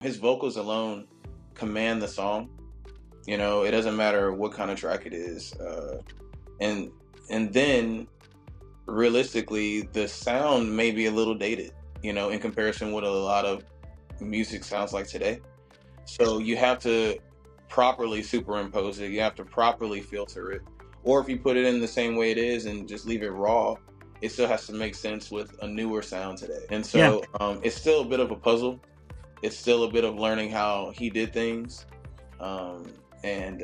His vocals alone command the song. It doesn't matter what kind of track it is. And and then realistically, the sound may be a little dated, in comparison with a lot of music sounds like today. So you have to properly superimpose it. You have to properly filter it. Or if you put it in the same way it is and just leave it raw, it still has to make sense with a newer sound today. And Yeah. so it's still a bit of a puzzle. It's still a bit of learning how he did things, and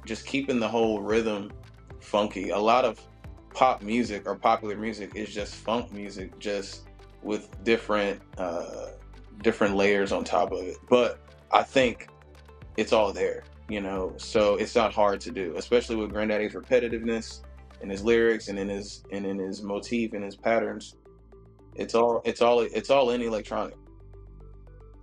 just keeping the whole rhythm funky. A lot of pop music or popular music is just funk music, just with different layers on top of it. But I think it's all there, so it's not hard to do, especially with Granddaddy's repetitiveness in his lyrics and in his motif and his patterns. It's all in electronic.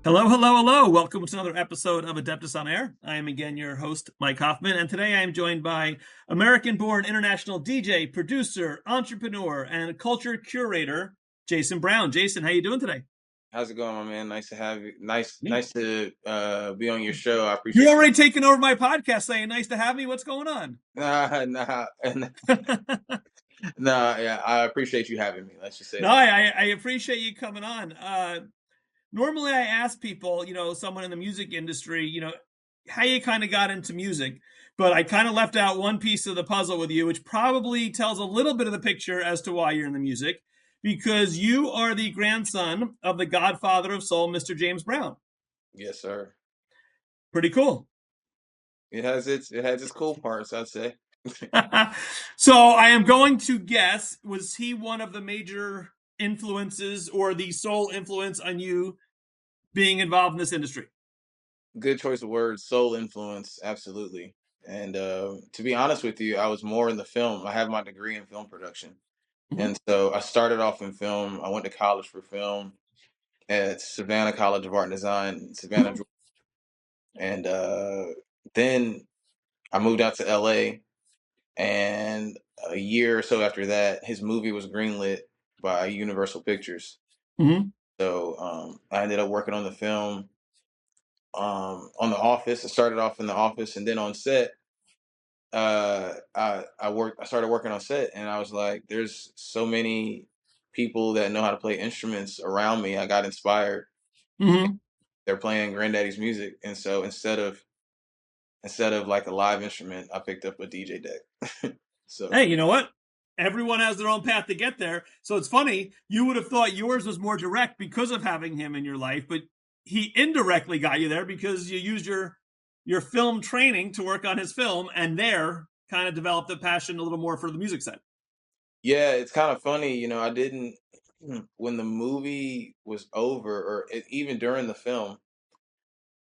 Hello, hello, hello. Welcome to another episode of Adeptus On-Air. I am again your host, Mike Hoffman, and today I am joined by American-born international DJ, producer, entrepreneur, and culture curator, Jason Brown. Jason, how you doing today? How's it going, my man? Nice to have you. Nice to be on your show. I You're appreciate you. already taking over my podcast saying nice to have me. What's going on? Nah, nah, yeah, I appreciate you having me. Let's just say No, that. I appreciate you coming on. Normally I ask people, someone in the music industry, how you kind of got into music, but I kind of left out one piece of the puzzle with you, which probably tells a little bit of the picture as to why you're in the music, because you are the grandson of the Godfather of Soul, Mr. James Brown. Yes, sir. Pretty cool. It has its cool parts, I'd say. So I am going to guess, was he one of the major influences or the sole influence on you being involved in this industry? Good choice of words. Soul influence, absolutely. And to be honest with you, I was more in the film. I have my degree in film production, Mm-hmm. and so I started off in film. I went to college for film at Savannah College of Art and Design, in Savannah, Mm-hmm. Georgia. And then I moved out to LA, and a year or so after that, his movie was greenlit by Universal Pictures. Mm-hmm. So I ended up working on the film, on The Office. I started off in The Office, and then on set, I started working on set, and I was like, "There's so many people that know how to play instruments around me." I got inspired. Mm-hmm. They're playing Granddaddy's music, and so instead of like a live instrument, I picked up a DJ deck. So Hey, you know what? Everyone has their own path to get there. So it's funny, you would have thought yours was more direct because of having him in your life, but he indirectly got you there because you used your film training to work on his film and there kind of developed a passion a little more for the music side. yeah, it's kind of funny, I didn't when the movie was over, or even during the film,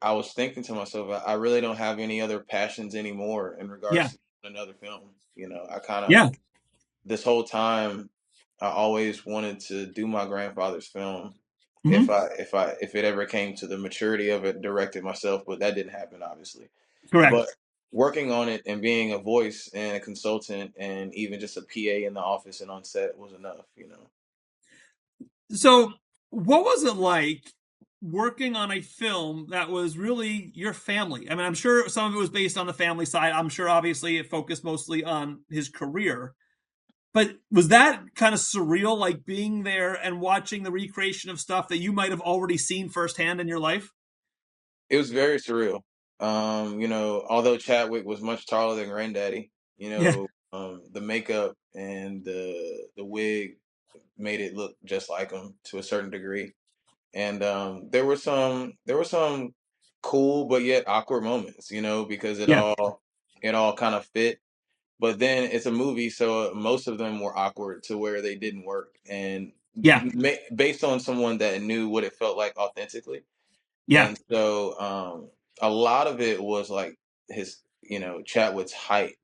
I was thinking to myself, I really don't have any other passions anymore in regards Yeah. to another film. I kind of Yeah. this whole time I always wanted to do my grandfather's film Mm-hmm. if it ever came to the maturity of it, direct it myself, but that didn't happen, obviously. But Correct. working on it and being a voice and a consultant and even just a PA in the office and on set was enough. So what was it like working on a film that was really your family? I mean, I'm sure some of it was based on the family side. I'm sure obviously it focused mostly on his career. But was that kind of surreal, like being there and watching the recreation of stuff that you might have already seen firsthand in your life? It was very surreal. Although Chadwick was much taller than Granddaddy, Yeah. the makeup and the wig made it look just like him to a certain degree. And there were some cool but yet awkward moments, because it Yeah. all kind of fit. But then it's a movie, so most of them were awkward to where they didn't work, and Yeah. based on someone that knew what it felt like authentically. Yeah. And so a lot of it was like his, Chatwood's height,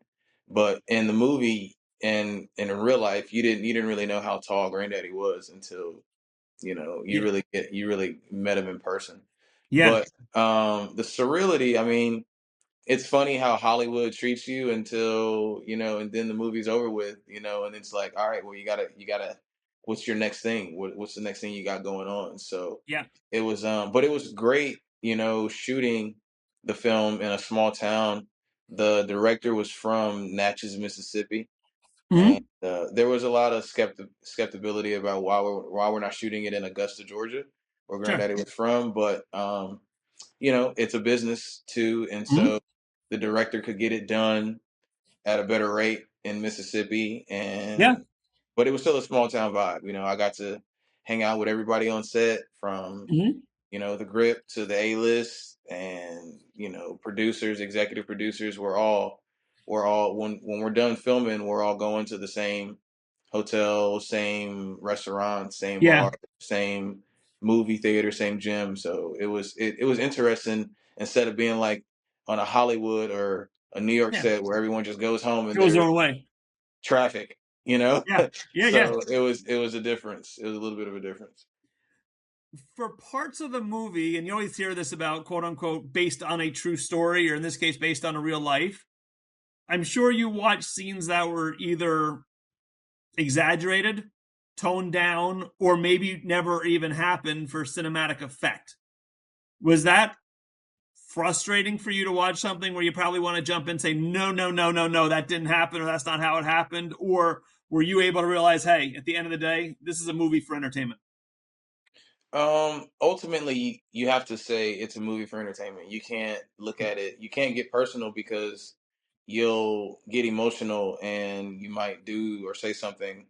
but in the movie and in real life, you didn't really know how tall Granddaddy was until Yeah. you really met him in person. Yeah. But the surreality, I mean, it's funny how Hollywood treats you until, and then the movie's over with, and it's like, all right, well, you gotta, what's your next thing? What's the next thing you got going on? So Yeah. it was, but it was great shooting the film in a small town. The director was from Natchez, Mississippi, and Hmm. there was a lot of skepticism about why we're not shooting it in Augusta, Georgia, where Sure. Granddaddy was from. But it's a business too, and Hmm. so the director could get it done at a better rate in Mississippi, Yeah. but it was still a small town vibe. I got to hang out with everybody on set from Hmm. the grip to the A list, and producers, executive producers. We're all when we're done filming, we're all going to the same hotel, same restaurant, same Yeah. bar, same movie theater, same gym. So it was interesting, instead of being like on a Hollywood or a New York Yeah. set where everyone just goes home and Goes their there's own way. traffic, you know. Yeah. Yeah. Yeah. So it was a difference. It was a little bit of a difference. For parts of the movie, and you always hear this about quote unquote based on a true story, or in this case, based on a real life. I'm sure you watched scenes that were either exaggerated, toned down, or maybe never even happened for cinematic effect. Was that frustrating for you to watch something where you probably want to jump in and say, no, no, no, no, no, that didn't happen, or that's not how it happened? Or were you able to realize, hey, at the end of the day, this is a movie for entertainment? Ultimately, you have to say it's a movie for entertainment. You can't look at it. You can't get personal, because you'll get emotional and you might do or say something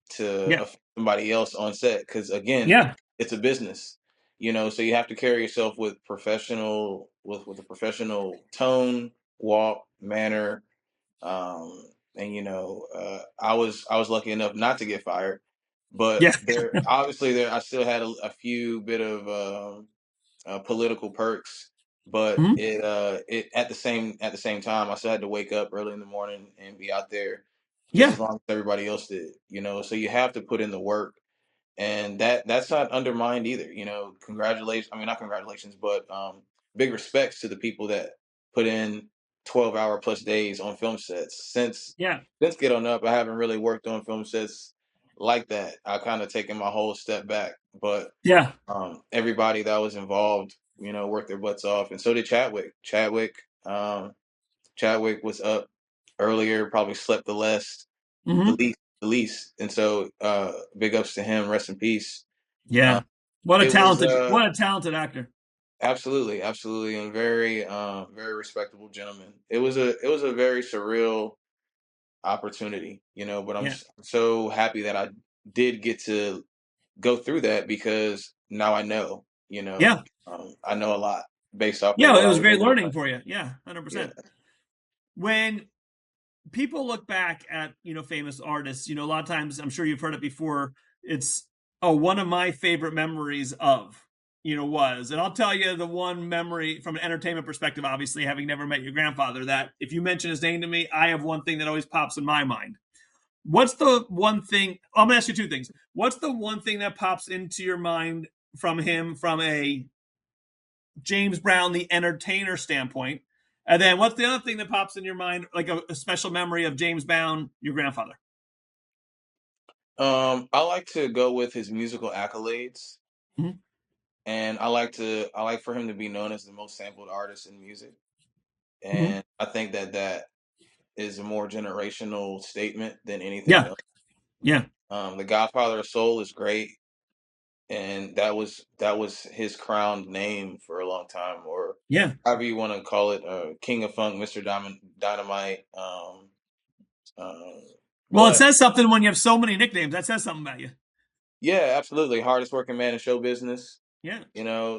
to Yeah. offend somebody else on set. Because again, Yeah. it's a business, so you have to carry yourself with with a professional tone, walk, manner. And I was lucky enough not to get fired, but Yeah. there I still had a few bit of political perks, but Mm-hmm. it at the same time, I still had to wake up early in the morning and be out there just Yeah. as long as everybody else did. So you have to put in the work, and that's not undermined either. Congratulations. I mean, not congratulations, but big respects to the people that put in 12-hour plus days on film sets. Yeah. Since Get On Up, I haven't really worked on film sets like that. I kind of taken my whole step back, but Yeah. everybody that was involved, worked their butts off, and so did Chadwick. Um, Chadwick was up earlier, probably slept the Mm-hmm. least, and so big ups to him. Rest in peace. Uh, Yeah. What a it was talented, what a talented actor. absolutely, absolutely, and very, very respectable gentleman. It was a very surreal opportunity, but Yeah. I'm so happy that I did get to go through that, because now I know, Yeah. I know a lot based off of Yeah. what It I was was great able to learning learn. for you. Yeah. Yeah. 100%. When people look back at famous artists, a lot of times, I'm sure you've heard it before, it's, oh, one of my favorite memories of was, and I'll tell you the one memory from an entertainment perspective, obviously having never met your grandfather, that if you mention his name to me, I have one thing that always pops in my mind. What's the one thing? I'm gonna ask you two things. What's the one thing that pops into your mind from him from a James Brown the entertainer standpoint? And then what's the other thing that pops in your mind, like a special memory of James Brown, your grandfather? I like to go with his musical accolades, Mm-hmm. and I like for him to be known as the most sampled artist in music, Mm-hmm. and I think that is a more generational statement than anything Yeah. else. Yeah. The Godfather of Soul is great, and that was his crowned name for a long time, or Yeah. however you want to call it, King of Funk, Mr. Dynamite. Uh, Well, it but says something when you have so many nicknames. That says something about you. yeah, absolutely, hardest working man in show business. Yeah.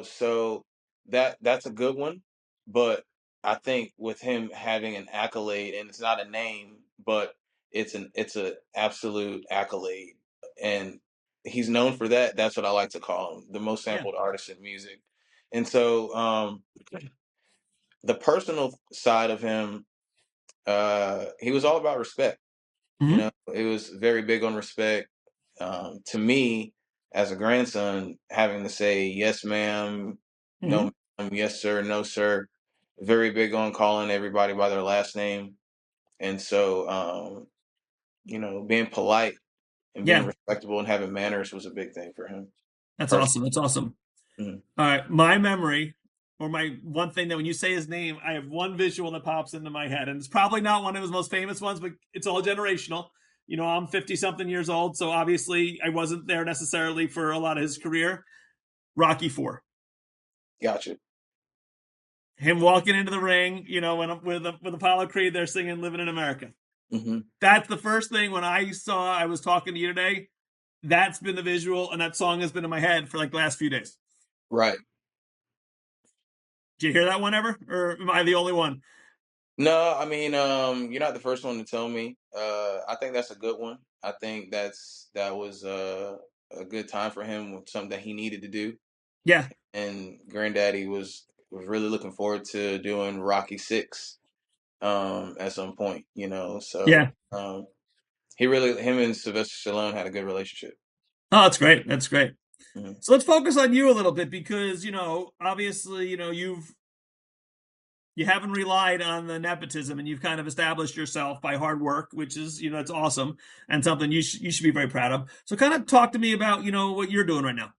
So that's a good one. But I think with him having an accolade, and it's not a name, but it's a absolute accolade, and he's known for that. That's what I like to call him, the most Yeah. sampled artist in music. And so the personal side of him, he was all about respect. Mm-hmm. It was very big on respect. To me, as a grandson, having to say yes, ma'am, Mm-hmm. no, ma'am, yes, sir, no, sir, very big on calling everybody by their last name. And so, being polite and being Yeah. respectable and having manners was a big thing for him That's personally. awesome. That's awesome. Mhm. All right. My memory. or my one thing that when you say his name, I have one visual that pops into my head, and it's probably not one of his most famous ones, but it's all generational. You know, I'm 50 something years old, so obviously I wasn't there necessarily for a lot of his career. Rocky Four, Gotcha. him walking into the ring, you know, when with Apollo Creed, they're singing "Living in America." Hmm. That's the first thing when I saw I was talking to you today. That's been the visual, and that song has been in my head for like the last few days. Right. Did you hear that one ever, or am I the only one? No, I mean, you're not the first one to tell me. I think that's a good one. I think that was a good time for him, with something that he needed to do. Yeah, And Granddaddy was really looking forward to doing Rocky Six at some point. So yeah. him and Sylvester Stallone had a good relationship. Oh, that's great. That's great. Hmm. So let's focus on you a little bit because obviously, you haven't relied on the nepotism, and you've kind of established yourself by hard work, which is it's awesome and something you should be very proud of. So, kind of talk to me about what you're doing right now.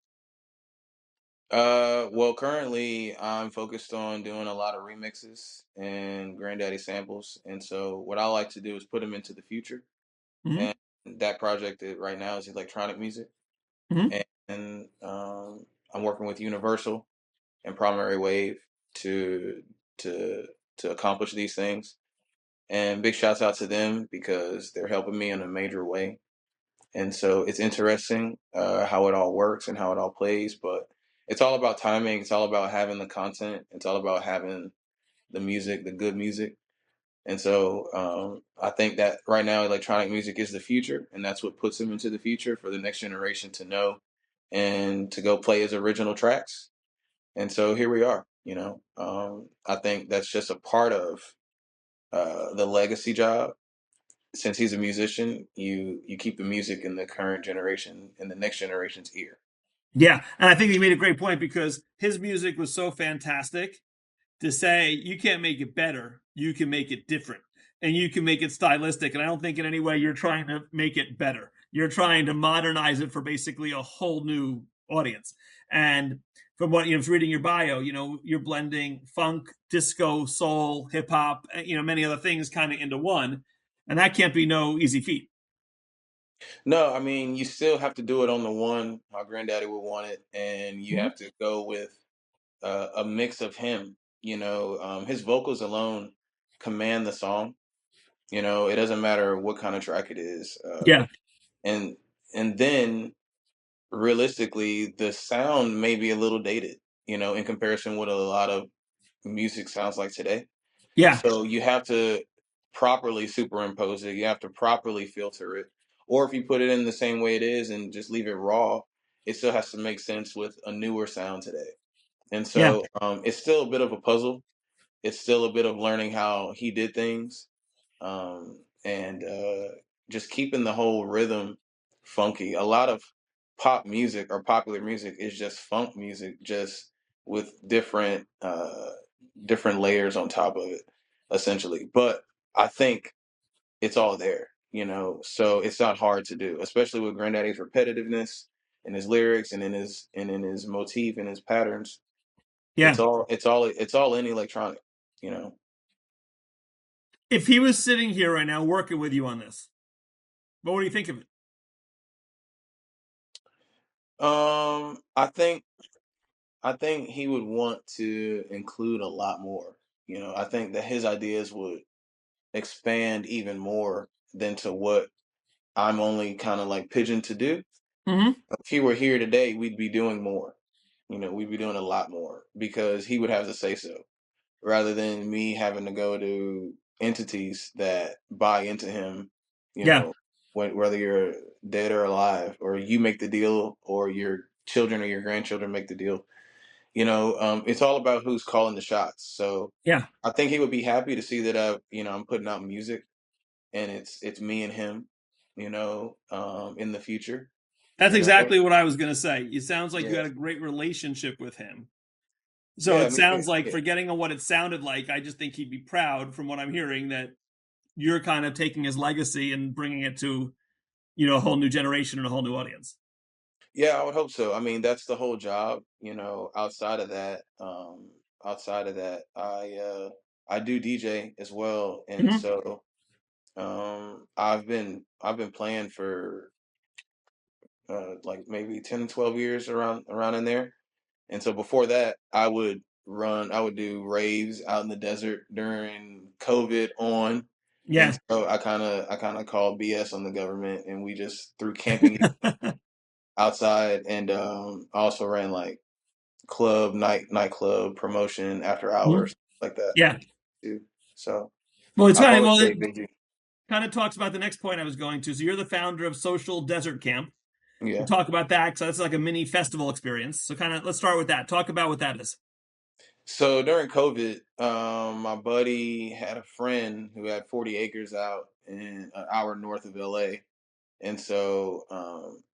Well, currently I'm focused on doing a lot of remixes and Granddaddy samples, and so what I like to do is put them into the future. Hmm. And that project right now is electronic music, Hmm. and I'm working with Universal and Primary Wave to to to accomplish these things. And big shouts out to them because they're helping me in a major way. And so it's interesting how it all works and how it all plays, but it's all about timing. It's all about having the content. It's all about having the music, the good music. And so I think that right now electronic music is the future, and that's what puts them into the future for the next generation to know and to go play as original tracks. And so here we are. I think that's just a part of the legacy job. Since he's a musician, you keep the music in the current generation, in the next generation's ear. Yeah, and I think he made a great point because his music was so fantastic to say you can't make it better, you can make it different, and you can make it stylistic. And I don't think in any way you're trying to make it better. You're trying to modernize it for basically a whole new audience. And from what from reading your bio, you're blending funk, disco, soul, hip hop, many other things kind of into one, and that can't be no easy feat. No, I mean you still have to do it on the one how Granddaddy would want it, and you Mm-hmm. have to go with a mix of him. His vocals alone command the song. It doesn't matter what kind of track it is, Yeah, and and then realistically, the sound may be a little dated. In comparison with a lot of music sounds like today. yeah, So you have to properly superimpose it. You have to properly filter it. Or if you put it in the same way it is and just leave it raw, it still has to make sense with a newer sound today. And yeah, so it's still a bit of a puzzle. It's still a bit of learning how he did things, and just keeping the whole rhythm funky. A lot of pop music or popular music is just funk music, just with different layers on top of it, essentially. But I think it's all there, so it's not hard to do, especially with Granddaddy's repetitiveness in his lyrics and in his motif and his patterns. yeah. It's all in electronic, you know. If he was sitting here right now working with you on this, what would you think of it? I think he would want to include a lot more. I think that his ideas would expand even more than to what I'm only kind of like pigeon to do. Mm-hmm. If he were here today, we'd be doing more. We'd be doing a lot more because he would have to say so, rather than me having to go to entities that buy into him. You Yeah, know, whether you're dead or alive, or you make the deal, or your children or your grandchildren make the deal. It's all about who's calling the shots. So yeah. I think he would be happy to see that I'm putting out music, and it's me and him, in the future. That's You know, exactly what I was going to say. It sounds like you yeah, had a great relationship with him. So yeah, it sounds like, yeah, forgetting on what it sounded like, I just think he'd be proud from what I'm hearing that you're kind of taking his legacy and bringing it to, a whole new generation and a whole new audience. yeah. I would hope so. I mean, that's the whole job. Outside of that, outside of that, I do DJ as well, and Mhm. so I've been playing for like maybe 10 12 years around in there. And so before that, I would do raves out in the desert during COVID on. And Yeah. so I kind of called BS on the government, and we just threw camping outside. And I also ran like nightclub promotion after Mhm. hours like that Yeah. too. So Well, it's I've kind of always well, it stayed busy. kind of talks about the next point I was going to. So you're the founder of Social Desert Camp. We'll Yeah. talk about that. So that's like a mini festival experience. So kind of let's start with that. Talk about what that is. So during COVID, my buddy had a friend who had 40 acres out in an hour north of LA. And so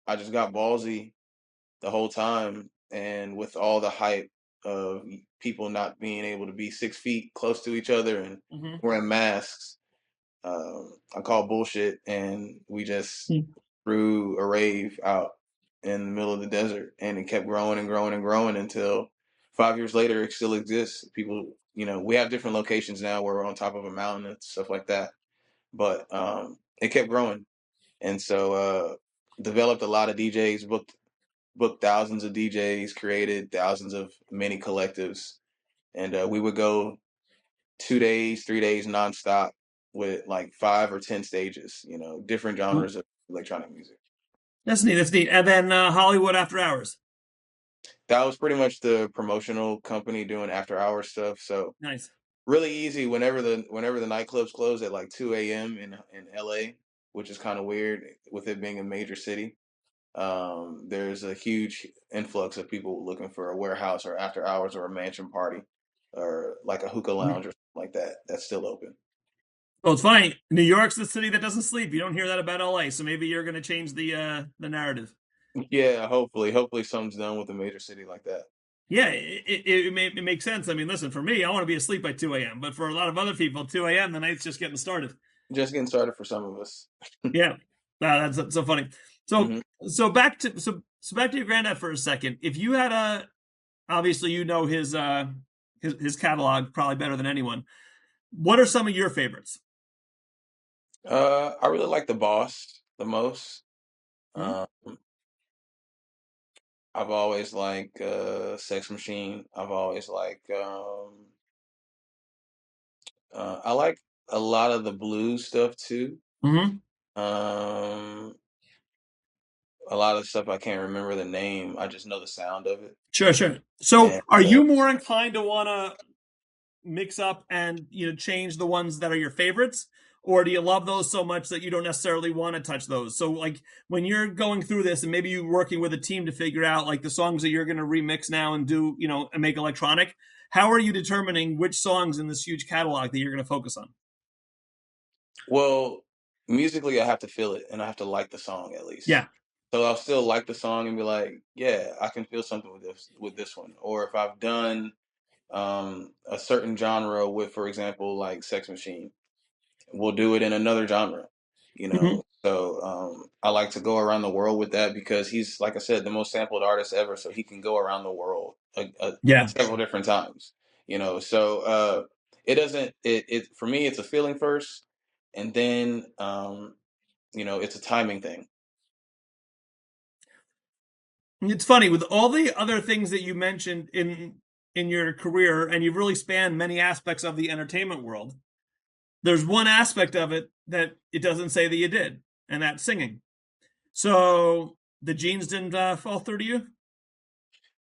I just got ballsy the whole time. And with all the hype of people not being able to be 6 feet close to each other and Mm-hmm. wearing masks, I called bullshit, and we just threw a rave out in the middle of the desert. And it kept growing and growing and growing until 5 years later, it still exists. People, we have different locations now where we're on top of a mountain and stuff like that. But it kept growing. And so developed a lot of DJs, booked thousands of DJs, created thousands of mini collectives, and we would go 2 days, 3 days nonstop with like 5 or 10 stages, different genres of electronic music. That's neat. That's neat. And then Hollywood After Hours. That was pretty much the promotional company doing after hours stuff. So Nice. really easy whenever the nightclubs close at like 2 a.m. in LA, which is kind of weird with it being a major city. There's a huge influx of people looking for a warehouse or after hours or a mansion party or like a hookah lounge or something like that. That's still open. Well, it's funny. New York's the city that doesn't sleep. You don't hear that about LA. So maybe you're going to change the narrative. Yeah, hopefully something's done with a major city like that. Yeah, it makes sense. I mean, listen, for me, I want to be asleep by 2 a.m. But for a lot of other people, 2 a.m. the night's just getting started. Just getting started for some of us. Yeah, that's so funny. So Hmm. so back to your granddad for a second. If you had a obviously you know his catalog probably better than anyone. What are some of your favorites? I really like the Boss the most. Hmm. Um, I've always liked Sex Machine. I've always liked I like a lot of the blues stuff too. Hmm. Um, a lot of stuff I can't remember the name. I just know the sound of it. Sure, sure. So And are you more inclined to want to mix up and change the ones that are your favorites, or do you love those so much that you don't necessarily want to touch those? So like when you're going through this and maybe you're working with a team to figure out like the songs that you're going to remix now and do and make electronic, how are you determining which songs in this huge catalog that you're going to focus on? well, musically, I have to feel it, and I have to like the song at least. Yeah. So I'll still like the song and be like, yeah, I can feel something with this one. Or if I've done a certain genre with, for example, like Sex Machine, we'll do it in another genre, Hmm. So I like to go around the world with that because he's, like I said, the most sampled artist ever, so he can go around the world Yeah. several different times, So it doesn't it for me, it's a feeling first, and then it's a timing thing. It's funny with all the other things that you mentioned in your career, and you've really spanned many aspects of the entertainment world. There's one aspect of it that it doesn't say that you did, and that's singing. So the genes didn't fall through to you.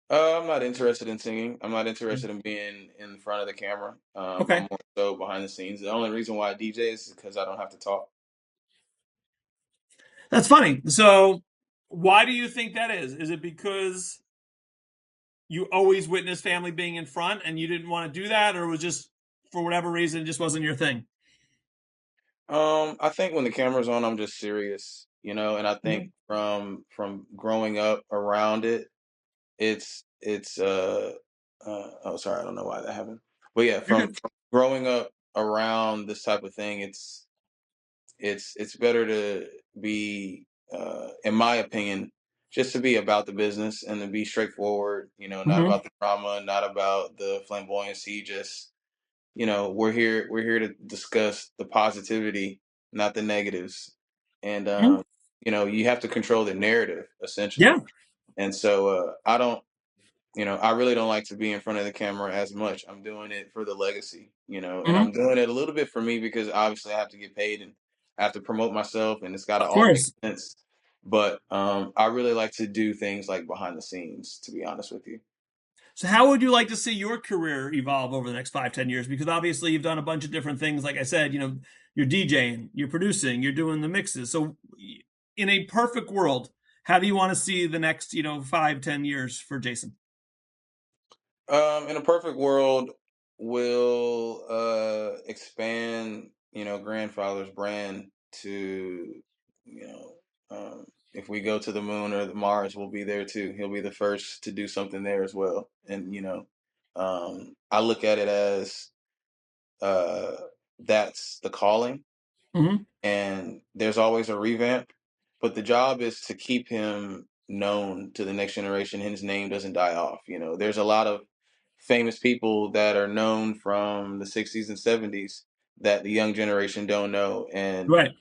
I'm not interested in singing. I'm not interested in being in front of the camera. I'm Okay, more so behind the scenes. The only reason why I DJ is because I don't have to talk. that's funny. So why do you think that is? Is it because you always witnessed family being in front and you didn't want to do that, or was just for whatever reason it just wasn't your thing? I think when the camera's on, I'm just serious, and I think Mhm. from growing up around it, it's oh, sorry, I don't know why that happened. But yeah, You're from, good. from growing up around this type of thing, it's better to be in my opinion, just to be about the business and to be straightforward. Not Hmm. about the drama, not about the flamboyancy. Just we're here to discuss the positivity, not the negatives. And you have to control the narrative Yeah. essentially. And so I don't I really don't like to be in front of the camera as much. I'm doing it for the legacy, and Hmm. I'm doing it a little bit for me because obviously I have to get paid and I have to promote myself and it's got to Of all make course. sense. But I really like to do things like behind the scenes, to be honest with you. So, how would you like to see your career evolve over the next 5, 10 years? Because obviously, you've done a bunch of different things. Like I said, you're DJing, you're producing, you're doing the mixes. So, in a perfect world, how do you want to see the next, 5, 10 years for Jason? In a perfect world, we'll expand, grandfather's brand to, you know, if we go to the moon or the Mars, we'll be there too. He'll be the first to do something there as well. And I look at it as uh, that's the calling, Hmm. and there's always a revamp. But the job is to keep him known to the next generation. His name doesn't die off. There's a lot of famous people that are known from the 60s and 70s that the young generation don't know, and Right,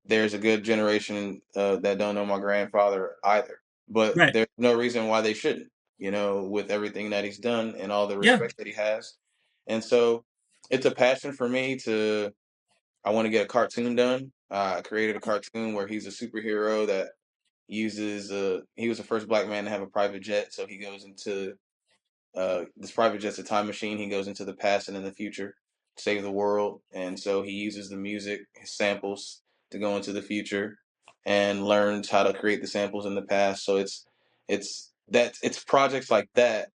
there's a good generation that don't know my grandfather either. But right. there's no reason why they shouldn't. With everything that he's done and all the Yeah, respect that he has, and so it's a passion for me to I want to get a cartoon done. I created a cartoon where he's a superhero that uses he was the first black man to have a private jet, so he goes into this private jet's a time machine. He goes into the past and in the future to save the world, and so he uses the music, his samples, to go into the future and learns how to create the samples in the past. So it's projects like that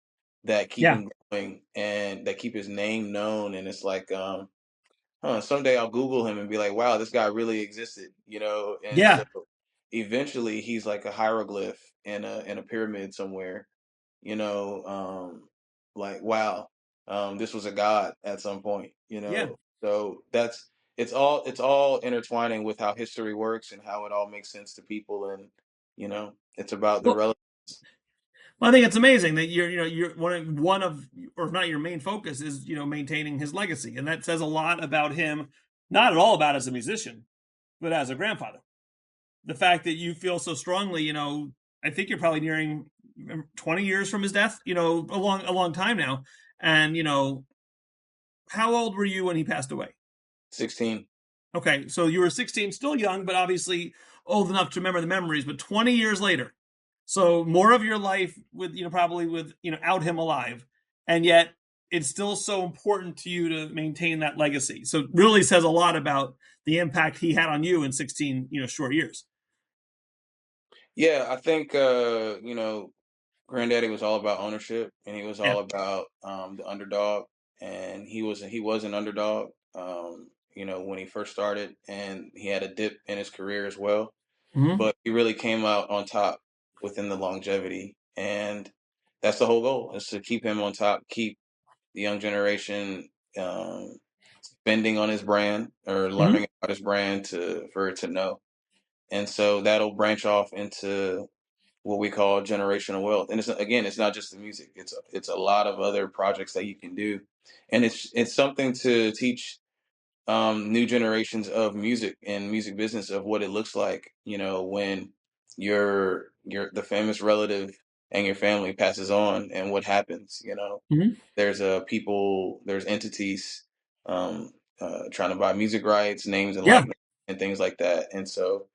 that keep yeah, him going and that keep his name known. And it's like someday I'll Google him and be like, wow, this guy really existed. And so yeah, eventually he's like a hieroglyph in a pyramid somewhere, you know, like wow, this was a god at some point, yeah. So it's all intertwining with how history works and how it all makes sense to people, and it's about the Well, relevance. I think it's amazing that you're one of, or if not your main focus is maintaining his legacy, and that says a lot about him. Not at all about as a musician, but as a grandfather. The fact that you feel so strongly, I think you're probably nearing 20 years from his death, a long time now. And, how old were you when he passed away? 16. Okay, so you were 16, still young, but obviously old enough to remember the memories, but 20 years later. So more of your life with, probably with, out him alive. And yet it's still so important to you to maintain that legacy. So it really says a lot about the impact he had on you in 16, short years. Yeah, I think Granddaddy was all about ownership, and he was Yeah. all about the underdog, and he was an underdog. When he first started, and he had a dip in his career as well, Mm-hmm. but he really came out on top within the longevity, and that's the whole goal: is to keep him on top, keep the young generation bending on his brand or Mm-hmm. learning about his brand for it to know, and so that'll branch off into what we call generational wealth. And it's not just the music. It's a lot of other projects that you can do, and it's something to teach new generations of music and music business of what it looks like. When your the famous relative and your family passes on, and what happens. Mm-hmm. There's there's entities trying to buy music rights, names and Yeah. likeness, and things like that, and so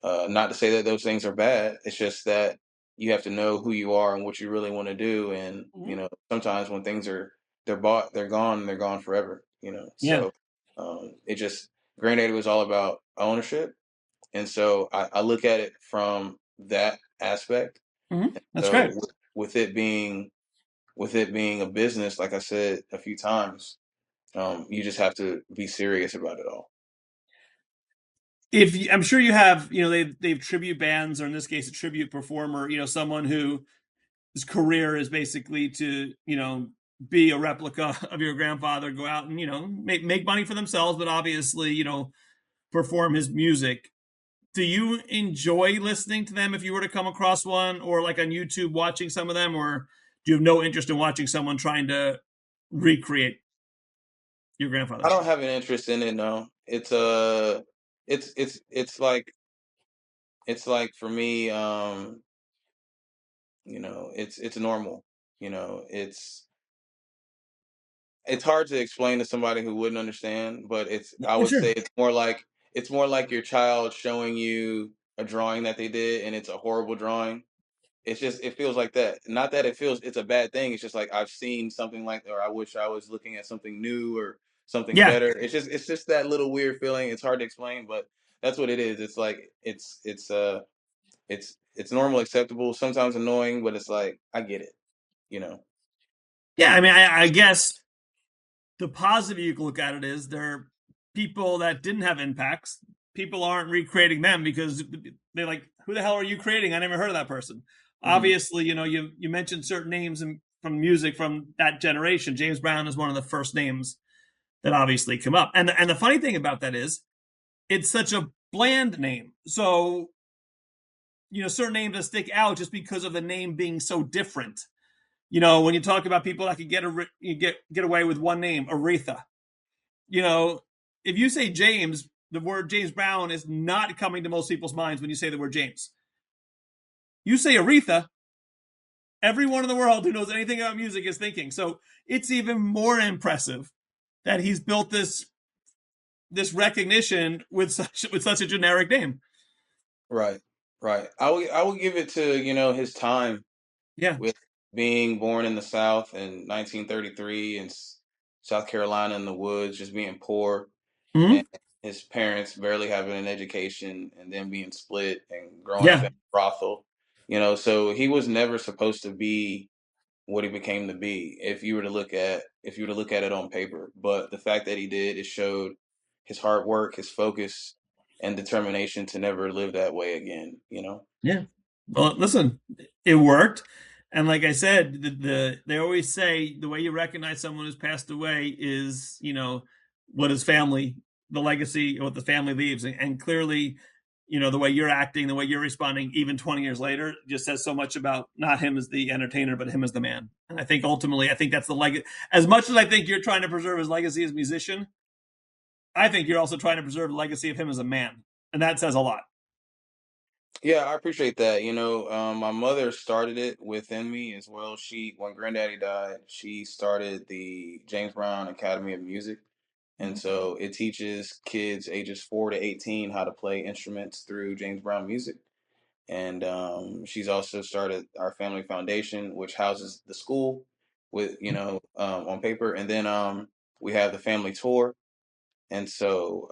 not to say that those things are bad. It's just that you have to know who you are and what you really want to do. And Mm-hmm. sometimes when they're bought, they're gone, and they're gone forever. Yeah. So it just Granddaddy was all about ownership, and so I look at it from that aspect. Mm-hmm. That's So great. with it being a business, like I said a few times, you just have to be serious about it all. I'm sure you have, they've tribute bands, or in this case, a tribute performer, someone who his career is basically to, be a replica of your grandfather, go out and, make money for themselves, but obviously, perform his music. Do you enjoy listening to them if you were to come across one, or like on YouTube watching some of them, or do you have no interest in watching someone trying to recreate your I grandfather? don't have an interest in it. No, it's like for me, it's normal. It's hard to explain to somebody who wouldn't understand, but I Oh, would say sure. it's more like your child showing you a drawing that they did and it's a horrible drawing. It feels like that. Not that it feels it's a bad thing. It's just like I've seen something like, or I wish I was looking at something new or something Yeah. better. It's just that little weird feeling. It's hard to explain, but that's what it is. It's like it's normal, acceptable, sometimes annoying, but it's like I get it, you know. Yeah. I mean, I guess the positive you can look at it is there are people that didn't have impacts. People aren't recreating them because they're like, who the hell are you creating? I never heard of that person. Hmm. Obviously, you mentioned certain names from music from that generation. James Brown is one of the first names that obviously come up. And the funny thing about that is it's such a bland name. So, certain names that stick out just because of the name being so different. When you talk about people that could get away with one name, Aretha, you know, if you say James, the word James Brown is not coming to most people's minds when you say the word James. You say Aretha, everyone in the world who knows anything about music is thinking. So it's even more impressive that he's built this recognition with such a generic name. Right, right. I would give it to his time Yeah. with being born in the South in 1933 in South Carolina in the woods, just being poor, and Mm-hmm. his parents barely having an education, and then being split and growing up in Yeah. a brothel. So he was never supposed to be what he became to be if you were to look at it on paper. But the fact that he did, it showed his hard work, his focus, and determination to never live that way again. Yeah. Well, listen, it worked. And like I said, they always say the way you recognize someone who's passed away is, what his family, the legacy, what the family leaves. And clearly, the way you're acting, the way you're responding, even 20 years later, just says so much about not him as the entertainer, but him as the man. And I think ultimately, I think that's the legacy. As much as I think you're trying to preserve his legacy as a musician, I think you're also trying to preserve the legacy of him as a man. And that says a lot. Yeah, I appreciate that. My mother started it within me as well. When Granddaddy died, she started the James Brown Academy of Music. And so it teaches kids ages 4 to 18 how to play instruments through James Brown music. And she's also started our family foundation, which houses the school with, on paper. And then we have the family tour. And so,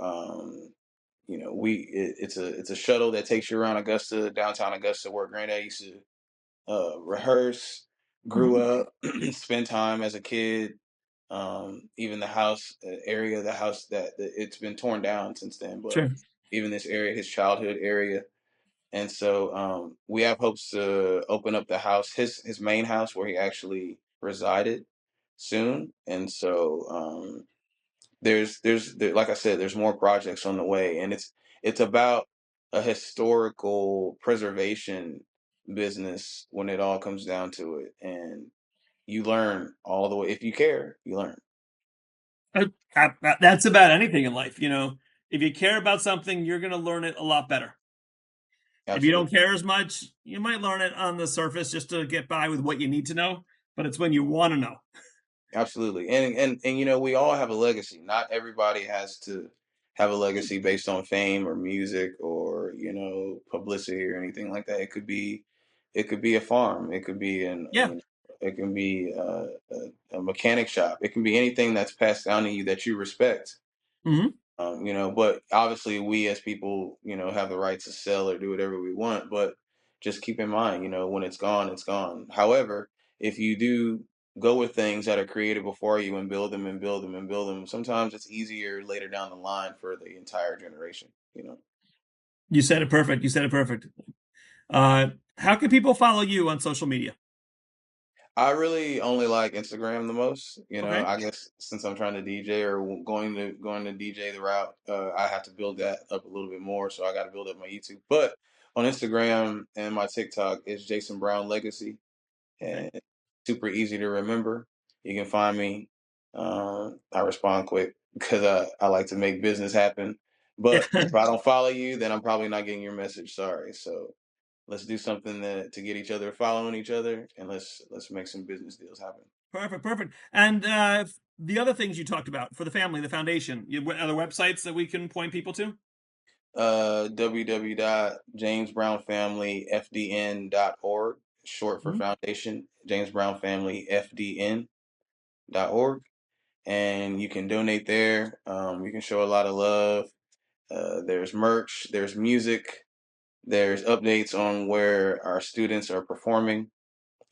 it's a shuttle that takes you around Augusta, downtown Augusta, where Granddad used to rehearse, grew Mm-hmm. up, spend time as a kid. Even the house area, the house it's been torn down since then, but Sure. even this area, his childhood area. And so we have hopes to open up the house, his main house where he actually resided soon. And so like I said, there's more projects on the way, and it's about a historical preservation business when it all comes down to it. And you learn all the way. If you care, you learn. That's about anything in life. If you care about something, you're going to learn it a lot better. If you don't Absolutely. care as much, you might learn it on the surface just to get by with what you need to know, but it's when you want to know. Absolutely. And we all have a legacy. Not everybody has to have a legacy based on fame or music or, publicity or anything like that. It could be a farm. It could be Yeah. it can be a mechanic shop. It can be anything that's passed down to you that you respect. Hmm. But obviously we as people, have the right to sell or do whatever we want. But just keep in mind, when it's gone, it's gone. However, if you do go with things that are created before you and build them and build them and build them, sometimes it's easier later down the line for the entire generation. You said it perfect. You said it perfect. How can people follow you on social media? I really only like Instagram the most. You know, Okay. I guess since I'm trying to DJ or going to DJ the route, I have to build that up a little bit more. So I got to build up my YouTube. But on Instagram and my TikTok is Jason Brown Legacy, Okay. and it's super easy to remember. You can find me. I respond quick because I like to make business happen. But Yeah. if I don't follow you, then I'm probably not getting your message. Sorry. So let's do something to get each other following each other, and let's make some business deals happen. Perfect, perfect. And the other things you talked about for the family, the foundation, other websites that we can point people to? www.jamesbrownfamilyfdn.org, short for Mhm. foundation, jamesbrownfamilyfdn.org, and you can donate there. You can show a lot of love. There's merch, there's music, there's updates on where our students are performing,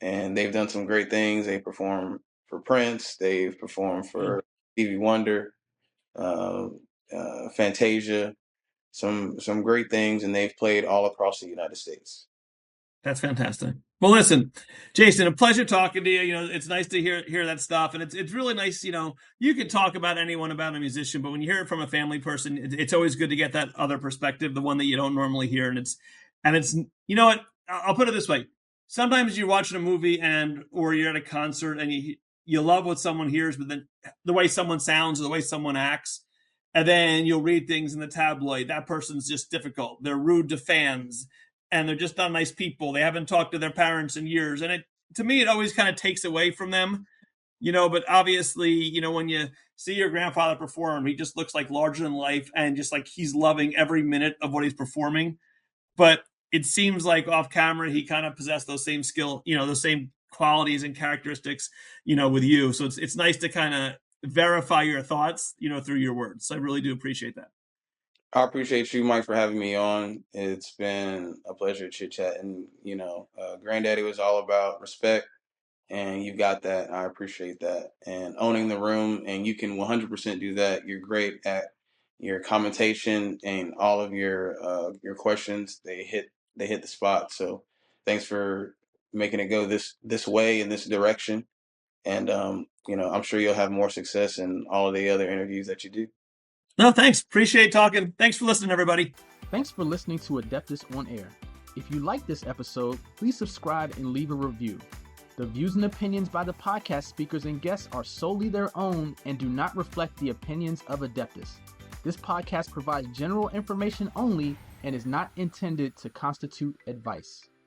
and they've done some great things. They perform for Prince, they've performed Mm. for Stevie Wonder, uh, Fantasia, some great things, and they've played all across the United States. That's fantastic. Well, listen, Jason, a pleasure talking to you. You know, it's nice to hear that stuff, and it's really nice. You know, you can talk about anyone about a musician, but when you hear it from a family person, it's always good to get that other perspective, the one that you don't normally hear. And it's you know what? I'll put it this way: sometimes you're watching a movie or you're at a concert and you love what someone hears, but then the way someone sounds or the way someone acts. And then you'll read things in the tabloid. That person's just difficult. They're rude to fans and they're just not nice people. They haven't talked to their parents in years. And to me, it always kind of takes away from them, you know, but obviously, you know, when you see your grandfather perform, he just looks like larger than life and just like he's loving every minute of what he's performing. But it seems like off camera, he kind of possessed those same skill, you know, those same qualities and characteristics, you know, with you. So it's nice to kind of verify your thoughts, you know, through your words. So I really do appreciate that. I appreciate you, Mike, for having me on. It's been a pleasure chit chatting. You know, Granddaddy was all about respect, and you got that. I appreciate that, and owning the room, and you can 100% do that. You're great at your commentation and all of your questions. They hit the spot. So thanks for making it go this way in this direction. And you know, I'm sure you'll have more success in all of the other interviews that you do. No, thanks. Appreciate talking. Thanks for listening, everybody. Thanks for listening to Adeptus On-Air. If you like this episode, please subscribe and leave a review. The views and opinions by the podcast speakers and guests are solely their own and do not reflect the opinions of Adeptus. This podcast provides general information only and is not intended to constitute advice.